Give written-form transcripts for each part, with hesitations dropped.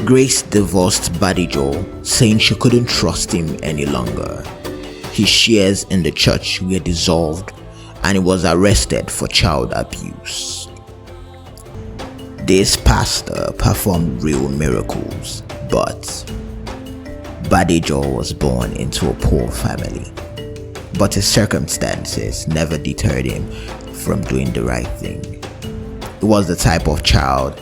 Grace divorced Badejo, saying she couldn't trust him any longer. His shares in the church were dissolved and he was arrested for child abuse. This pastor performed real miracles, but Badejo was born into a poor family. But his circumstances never deterred him from doing the right thing. He was the type of child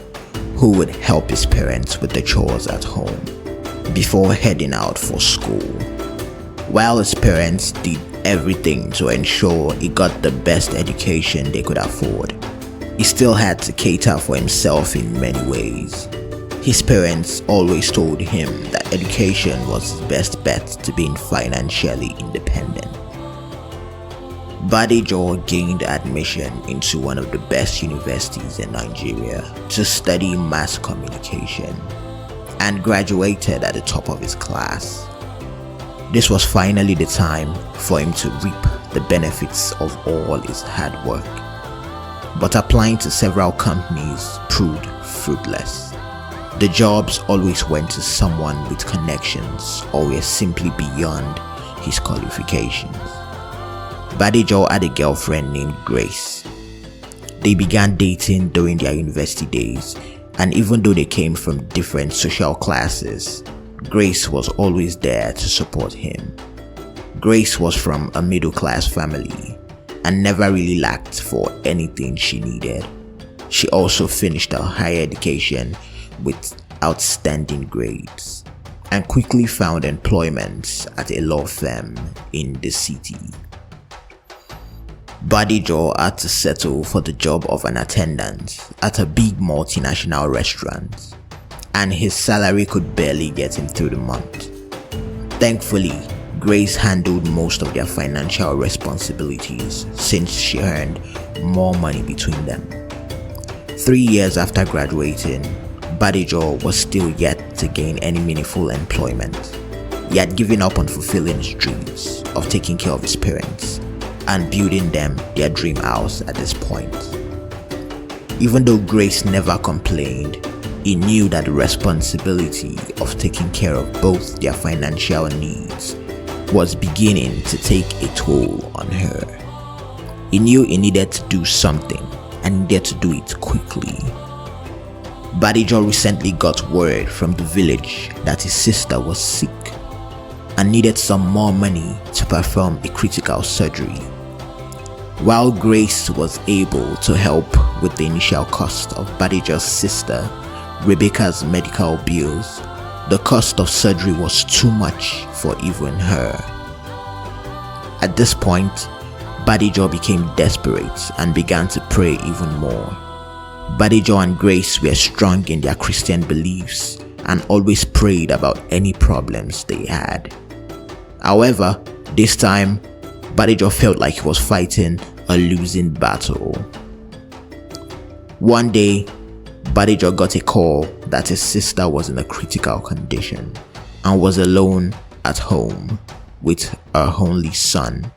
who would help his parents with the chores at home before heading out for school. While his parents did everything to ensure he got the best education they could afford, he still had to cater for himself in many ways. His parents always told him that education was his best bet to being financially independent. Badejo gained admission into one of the best universities in Nigeria to study mass communication and graduated at the top of his class. This was finally the time for him to reap the benefits of all his hard work. But applying to several companies proved fruitless. The jobs always went to someone with connections or were simply beyond his qualifications. Badejo had a girlfriend named Grace. They began dating during their university days, and even though they came from different social classes, Grace was always there to support him. Grace was from a middle-class family and never really lacked for anything she needed. She also finished her higher education with outstanding grades and quickly found employment at a law firm in the city. Badejo had to settle for the job of an attendant at a big multinational restaurant, and his salary could barely get him through the month. Thankfully, Grace handled most of their financial responsibilities since she earned more money between them. 3 years after graduating, Badejo was still yet to gain any meaningful employment. He had given up on fulfilling his dreams of taking care of his parents and building them their dream house at this point. Even though Grace never complained, he knew that the responsibility of taking care of both their financial needs was beginning to take a toll on her. He knew he needed to do something and needed to do it quickly. Badejo recently got word from the village that his sister was sick and needed some more money to perform a critical surgery. While Grace was able to help with the initial cost of Badejo's sister, Rebecca's medical bills, the cost of surgery was too much for even her. At this point, Badejo became desperate and began to pray even more. Badejo and Grace were strong in their Christian beliefs and always prayed about any problems they had. However, this time, Badejo felt like he was fighting a losing battle. One day, Badejo got a call that his sister was in a critical condition and was alone at home with her only son.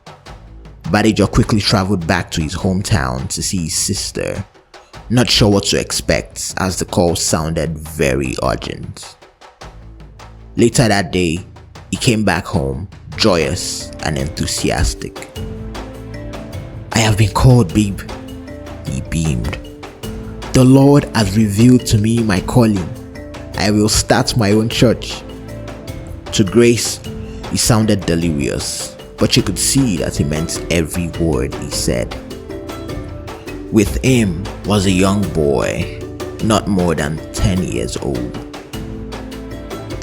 Badejo quickly traveled back to his hometown to see his sister, not sure what to expect as the call sounded very urgent. Later that day, he came back home, joyous and enthusiastic. "I have been called, babe," he beamed. "The Lord has revealed to me my calling. I will start my own church." To Grace, he sounded delirious, but she could see that he meant every word he said. With him was a young boy, not more than 10 years old.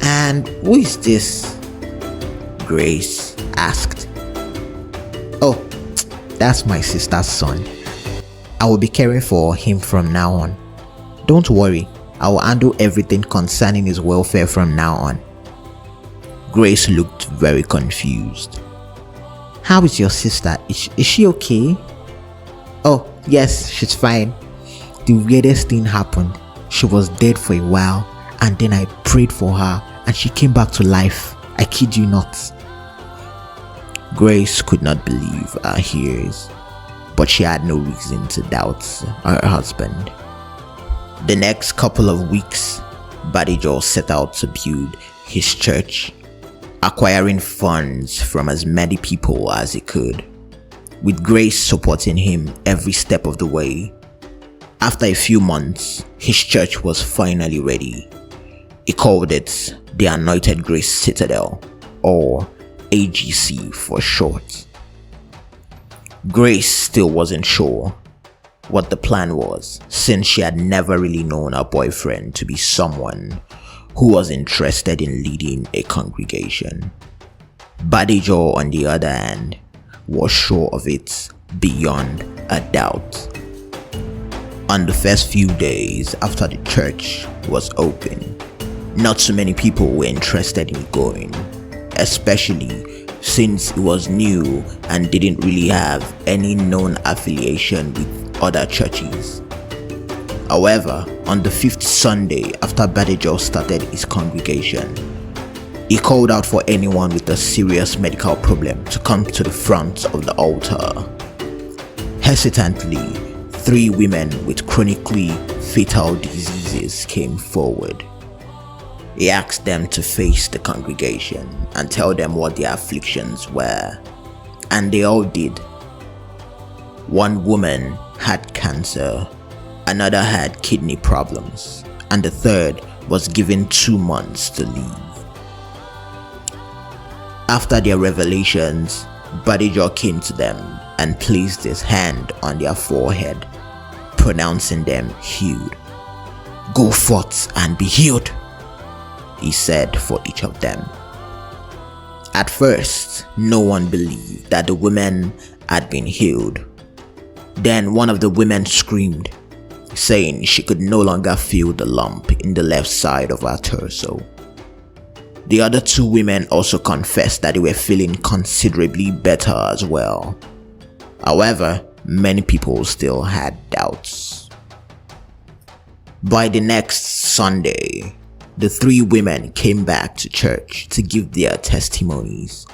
"And who is this?" Grace asked. "Oh, that's my sister's son. I will be caring for him from now on. Don't worry, I will handle everything concerning his welfare from now on." Grace looked very confused. "How is your sister? Is she okay?" "Oh, yes, she's fine. The weirdest thing happened. She was dead for a while, and then I prayed for her and she came back to life. I kid you not." Grace could not believe her ears, but she had no reason to doubt her husband. The next couple of weeks, Badejo set out to build his church, acquiring funds from as many people as he could, with grace supporting him every step of the way. After a few months, his church was finally ready. He called it the Anointed Grace Citadel, or AGC for short. Grace still wasn't sure what the plan was, since she had never really known her boyfriend to be someone who was interested in leading a congregation. Badejo, on the other hand, was sure of it beyond a doubt. On the first few days after the church was open, not so many people were interested in going, especially since it was new and didn't really have any known affiliation with other churches. However, on the 5th Sunday after Badejo started his congregation, he called out for anyone with a serious medical problem to come to the front of the altar. Hesitantly, 3 women with chronically fatal diseases came forward. He asked them to face the congregation and tell them what their afflictions were, and they all did. One woman had cancer, another had kidney problems, and the third was given 2 months to live. After their revelations, Badejo came to them and placed his hand on their forehead, pronouncing them healed. "Go forth and be healed," he said for each of them. At first, no one believed that the women had been healed. Then one of the women screamed, saying she could no longer feel the lump in the left side of her torso. The other 2 women also confessed that they were feeling considerably better as well. However, many people still had doubts. By the next Sunday, the 3 women came back to church to give their testimonies.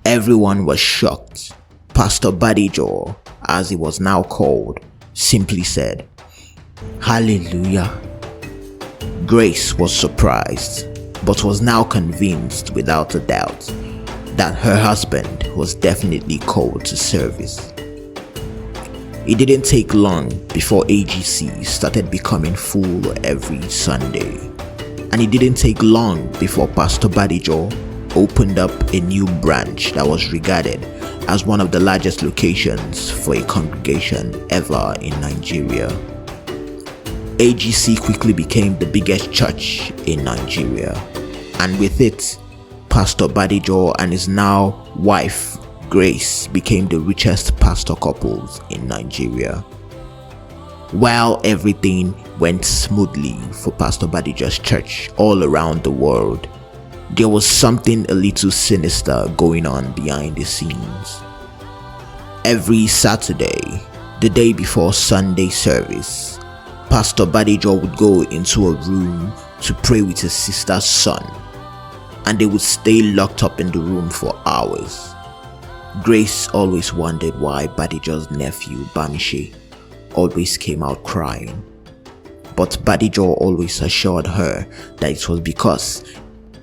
Everyone was shocked. Pastor Badejo, as he was now called, simply said, "Hallelujah." Grace was surprised, but was now convinced without a doubt that her husband was definitely called to service. It didn't take long before AGC started becoming full every Sunday, and it didn't take long before Pastor Badejo opened up a new branch that was regarded as one of the largest locations for a congregation ever in Nigeria. AGC quickly became the biggest church in Nigeria, and with it, Pastor Badejo and his now wife Grace became the richest pastor couples in Nigeria. While everything went smoothly for Pastor Badejo's church all around the world, there was something a little sinister going on behind the scenes. Every Saturday, the day before Sunday service, Pastor Badejo would go into a room to pray with his sister's son, and they would stay locked up in the room for hours. Grace always wondered why Badejo's nephew Bamise always came out crying, but Badejo always assured her that it was because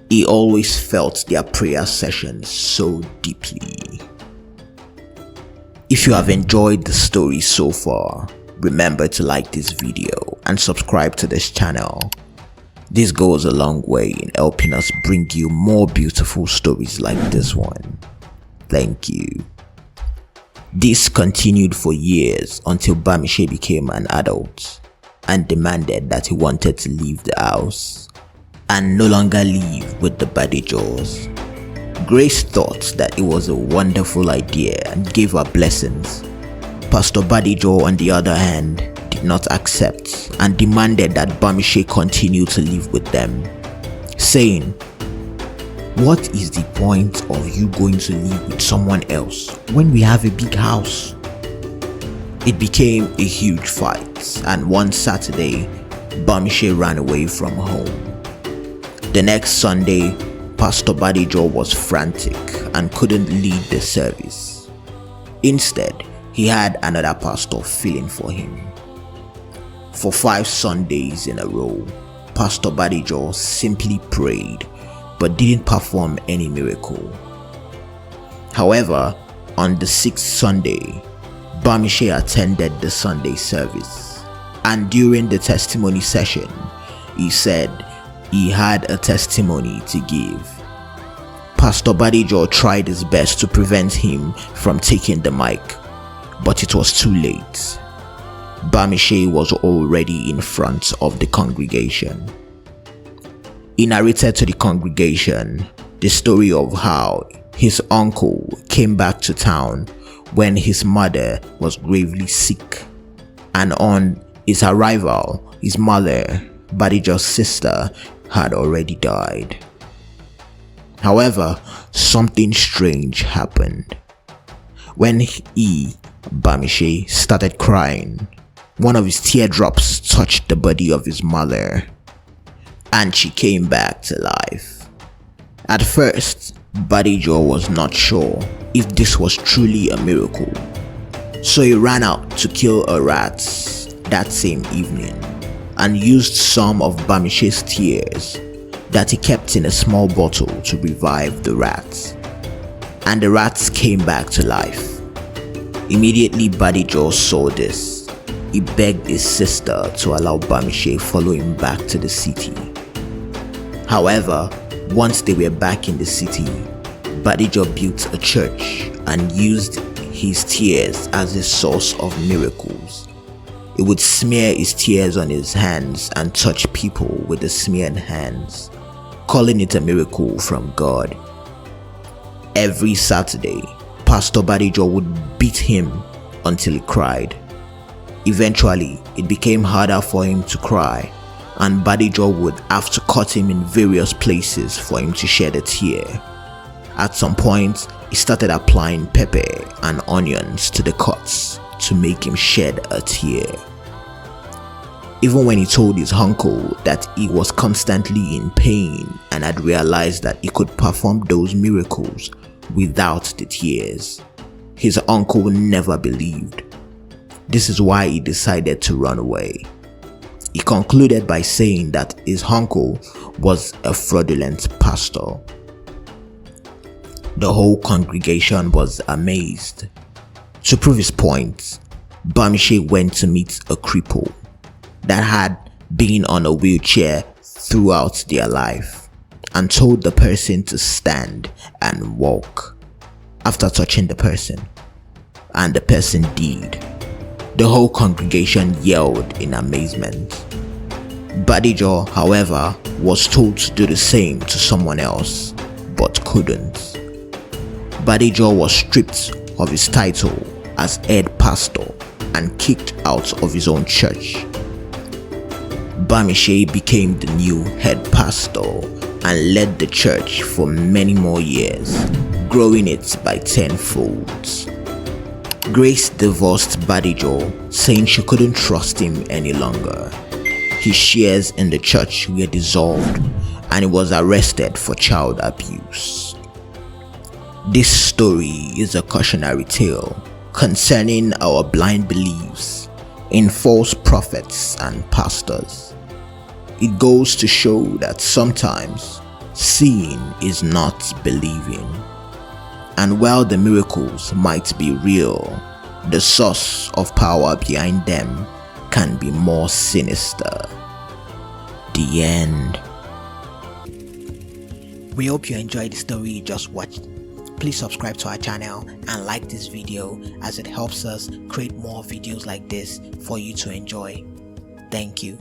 he always felt their prayer sessions so deeply. If you have enjoyed the story so far, remember to like this video and subscribe to this channel. This goes a long way in helping us bring you more beautiful stories like this one. Thank you. This continued for years until Bamise became an adult and demanded that he wanted to leave the house and no longer live with the Badejos. Grace thought that it was a wonderful idea and gave her blessings. Pastor Badejo, on the other hand, did not accept and demanded that Bamise continue to live with them, saying, "What is the point of you going to live with someone else when we have a big house?" It became a huge fight, and one Saturday, Bamise ran away from home. The next Sunday, Pastor Badejo was frantic and couldn't lead the service. Instead, he had another pastor filling for him. For 5 Sundays in a row, Pastor Badejo simply prayed but didn't perform any miracle. However, on the 6th Sunday, Bamishe attended the Sunday service, and during the testimony session, he said he had a testimony to give. Pastor Badejo tried his best to prevent him from taking the mic, but it was too late. Bamishe was already in front of the congregation. He narrated to the congregation the story of how his uncle came back to town when his mother was gravely sick, and on his arrival, his mother, Badejo's sister, had already died. However, something strange happened. When he, Bamishe, started crying, one of his teardrops touched the body of his mother, and she came back to life. At first, Badejo was not sure if this was truly a miracle, so he ran out to kill a rat that same evening and used some of Bamishe's tears that he kept in a small bottle to revive the rats, and the rats came back to life. Immediately Badejo saw this, he begged his sister to allow Bamishe follow him back to the city. However, once they were back in the city, Badejo built a church and used his tears as a source of miracles. He would smear his tears on his hands and touch people with the smeared hands, calling it a miracle from God. Every Saturday, Pastor Badejo would beat him until he cried. Eventually, it became harder for him to cry, and Badejo would have to cut him in various places for him to shed a tear. At some point, he started applying pepper and onions to the cuts to make him shed a tear. Even when he told his uncle that he was constantly in pain and had realized that he could perform those miracles without the tears, his uncle never believed. This is why he decided to run away. He concluded by saying that his uncle was a fraudulent pastor. The whole congregation was amazed. To prove his point, Bamishe went to meet a cripple that had been on a wheelchair throughout their life and told the person to stand and walk after touching the person, and the person did. The whole congregation yelled in amazement. Badejo, however, was told to do the same to someone else, but couldn't. Badejo was stripped of his title as head pastor and kicked out of his own church. Bamishe became the new head pastor and led the church for many more years, growing it by tenfold. Grace divorced Badejo, saying she couldn't trust him any longer. His shares in the church were dissolved and he was arrested for child abuse. This story is a cautionary tale concerning our blind beliefs in false prophets and pastors. It goes to show that sometimes seeing is not believing. And while the miracles might be real, the source of power behind them can be more sinister. The end. We hope you enjoyed the story you just watched. Please subscribe to our channel and like this video, as it helps us create more videos like this for you to enjoy. Thank you.